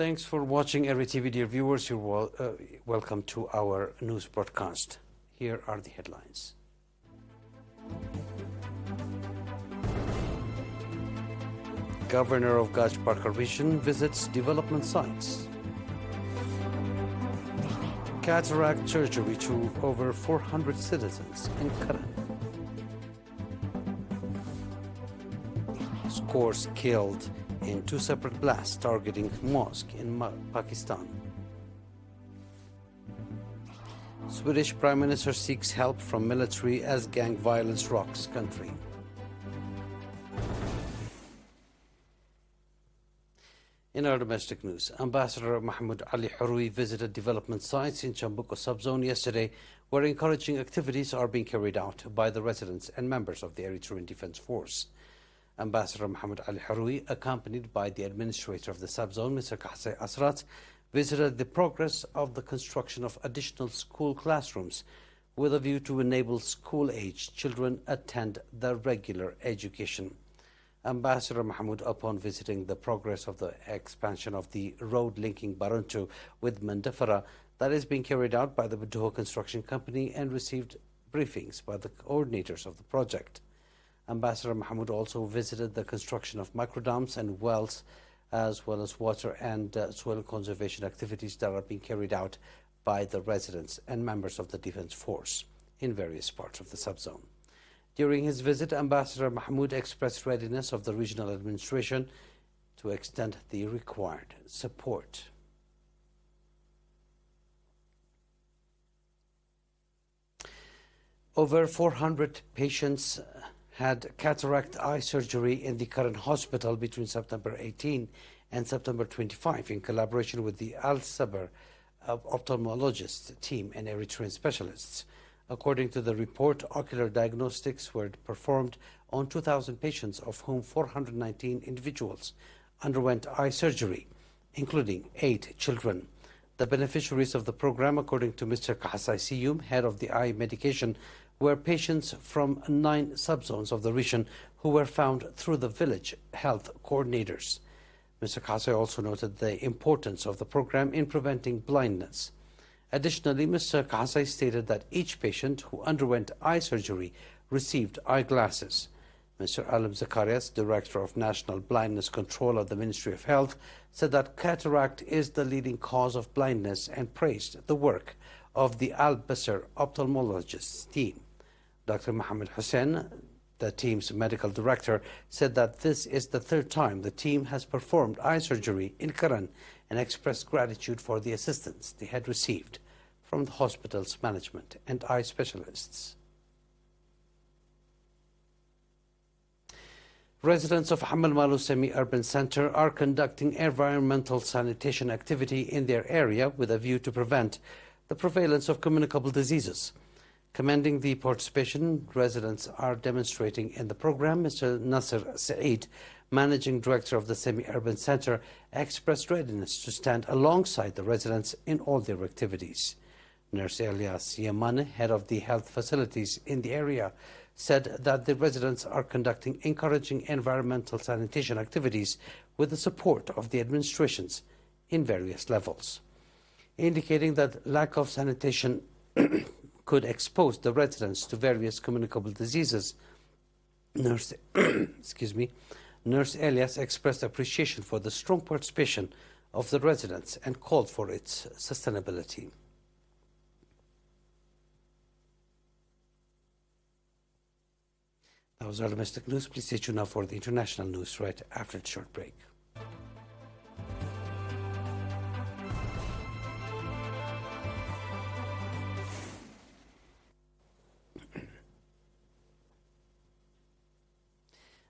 Thanks for watching ERi-TV, dear viewers. You're welcome to our news broadcast. Here are the headlines. Governor of Gaj Park region visits development sites. Cataract surgery to over 400 citizens in Karan. Scores killed in two separate blasts targeting mosque in Pakistan. Swedish Prime Minister seeks help from military as gang violence rocks country. In our domestic news, Ambassador Mahmoud Ali Horoui visited development sites in Chambuco subzone yesterday, where encouraging activities are being carried out by the residents and members of the Eritrean Defense Force. Ambassador Mahmoud Ali Horoui, accompanied by the administrator of the subzone, Mr. Kahsai Asrat, visited the progress of the construction of additional school classrooms with a view to enable school-aged children attend the regular education. Ambassador Mahmoud, upon visiting the progress of the expansion of the road linking Baruntu with Mandafara that is being carried out by the Buduho Construction Company, and received briefings by the coordinators of the project. Ambassador Mahmoud also visited the construction of microdams and wells, as well as water and soil conservation activities that are being carried out by the residents and members of the Defense Force in various parts of the subzone. During his visit, Ambassador Mahmoud expressed readiness of the regional administration to extend the required support. Over 400 patients had cataract eye surgery in the current hospital between September 18 and September 25 in collaboration with the Al-Sabr ophthalmologist team and Eritrean specialists. According to the report, ocular diagnostics were performed on 2,000 patients, of whom 419 individuals underwent eye surgery, including 8 children. The beneficiaries of the program, according to Mr. Kahsai Siyum, head of the eye medication, were patients from 9 subzones of the region who were found through the village health coordinators. Mr. Kahsai also noted the importance of the program in preventing blindness. Additionally, Mr. Kahsai stated that each patient who underwent eye surgery received eyeglasses. Mr. Alam Zakarias, Director of National Blindness Control of the Ministry of Health, said that cataract is the leading cause of blindness and praised the work of the Al-Basr ophthalmologists team. Dr. Mohammed Hussein, the team's medical director, said that this is the 3rd time the team has performed eye surgery in Karan, and expressed gratitude for the assistance they had received from the hospital's management and eye specialists. Residents of Hamal Malu semi-urban center are conducting environmental sanitation activity in their area with a view to prevent the prevalence of communicable diseases. Commending the participation residents are demonstrating in the program, Mr. Nasser Saeed, Managing Director of the Semi-Urban Center, expressed readiness to stand alongside the residents in all their activities. Nurse Elias Yamane, head of the health facilities in the area, said that the residents are conducting encouraging environmental sanitation activities with the support of the administrations in various levels. Indicating that lack of sanitation could expose the residents to various communicable diseases, Nurse Elias expressed appreciation for the strong participation of the residents and called for its sustainability. That was our domestic news. Please stay tuned now for the international news right after the short break.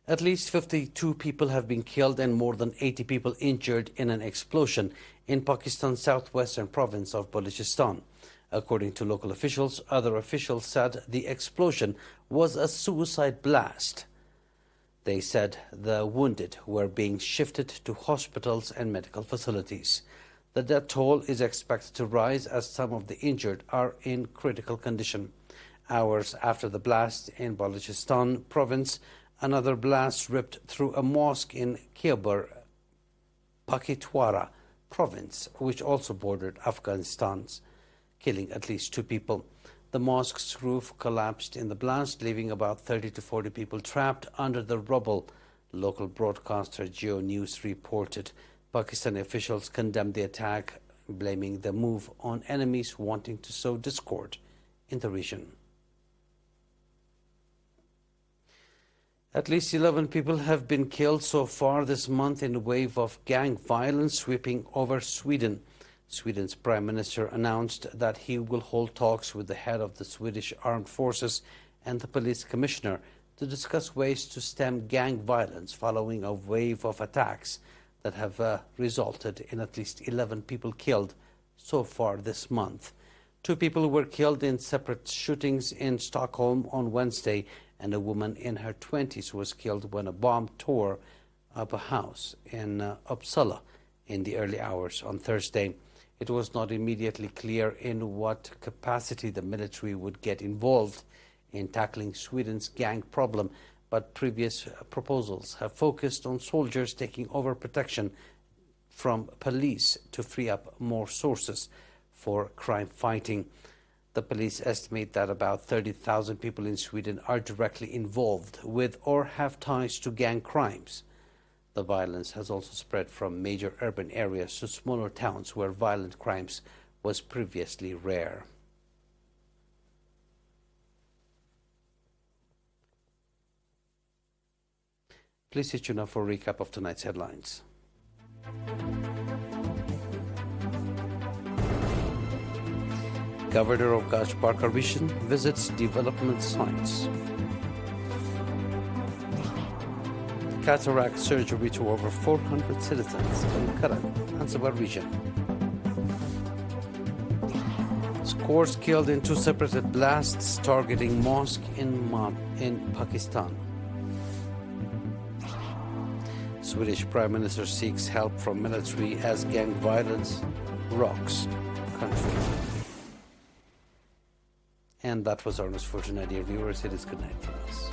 At least 52 people have been killed and more than 80 people injured in an explosion in Pakistan's southwestern province of Balochistan. According to local officials, other officials said the explosion was a suicide blast. They said the wounded were being shifted to hospitals and medical facilities. The death toll is expected to rise as some of the injured are in critical condition. Hours after the blast in Balochistan province, another blast ripped through a mosque in Khyber Pakhtunkhwa, province, which also bordered Afghanistan's, killing at least 2 people. The mosque's roof collapsed in the blast, leaving about 30 to 40 people trapped under the rubble, local broadcaster Geo News reported. Pakistani officials condemned the attack, blaming the move on enemies wanting to sow discord in the region. At least 11 people have been killed so far this month in a wave of gang violence sweeping over Sweden. Sweden's Prime Minister announced that he will hold talks with the head of the Swedish Armed Forces and the police commissioner to discuss ways to stem gang violence following a wave of attacks that have resulted in at least 11 people killed so far this month. 2 people were killed in separate shootings in Stockholm on Wednesday, and a woman in her 20s was killed when a bomb tore up a house in Uppsala in the early hours on Thursday. It was not immediately clear in what capacity the military would get involved in tackling Sweden's gang problem, but previous proposals have focused on soldiers taking over protection from police to free up more sources for crime fighting. The police estimate that about 30,000 people in Sweden are directly involved with or have ties to gang crimes. The violence has also spread from major urban areas to smaller towns where violent crimes was previously rare. Please stay tuned now for a recap of tonight's headlines. Governor of Gaj Park Arishan visits development sites. Cataract surgery to over 400 citizens in Karan and Sabah region. Scores killed in 2 separate blasts targeting mosque in Pakistan. Swedish Prime Minister seeks help from military as gang violence rocks country. And that was our news for tonight, dear viewers. It is good night from us.